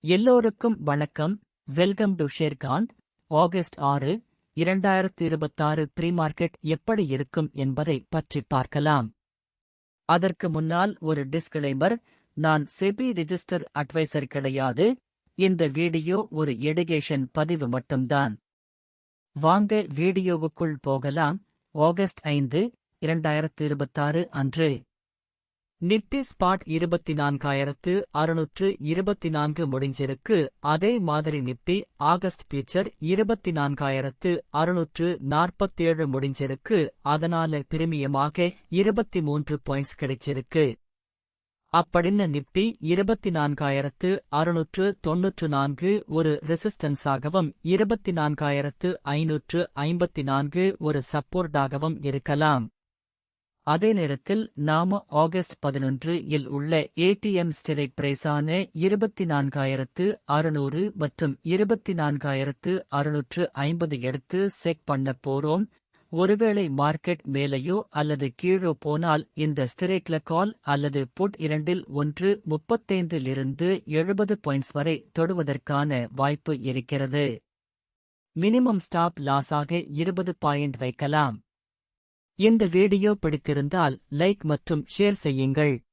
எல்லோருக்கும் வணக்கம். Welcome to ஷேர்காந்த். ஆகஸ்ட் 6, 2026 ப்ரீ மார்க்கெட் எப்படி இருக்கும் என்பதை பற்றி பார்க்கலாம். அதற்கு முன்னால் ஒரு டிஸ்க்ளைமர். நான் செபி ரிஜிஸ்டர் அட்வைசர் கிடையாது. இந்த வீடியோ ஒரு எடுகேஷன் பதிவு மட்டும்தான். வாங்க வீடியோவுக்குள் போகலாம். ஆகஸ்ட் 5, 2026 அன்று நிப்டி ஸ்பாட் 24,624 முடிஞ்சிருக்கு. அதே மாதிரி நிப்டி ஆகஸ்ட் ஃபியூச்சர் 24,647 முடிஞ்சிருக்கு. அதனால பிரீமியமாக 23 பாயிண்ட்ஸ் கிடைச்சிருக்கு. அப்படின்னு நிப்டி 24,694 ஒரு ரெசிஸ்டன்ஸாகவும் 24,554 ஒரு சப்போர்ட்டாகவும் இருக்கலாம். அதே நேரத்தில் நாம ஆகஸ்ட் 11 இல் உள்ள ஏடிஎம் ஸ்ட்ரைக் பிரைஸான 24,600 மற்றும் 24,650 எடுத்து செக் பண்ண போறோம். ஒருவேளை மார்க்கெட் மேலேயோ அல்லது கீழோ போனால் இந்த ஸ்ட்ரைக்ல கால் அல்லது புட் இரண்டில் ஒன்று 35 இலிருந்து 70 பாயிண்ட்ஸ் வரை தொடுவதற்கான வாய்ப்பு இருக்கிறது. மினிமம் ஸ்டாப் லாஸாக 20 பாயிண்ட் வைக்கலாம். இந்த வீடியோ பிடித்திருந்தால் லைக் மற்றும் ஷேர் செய்யுங்கள்.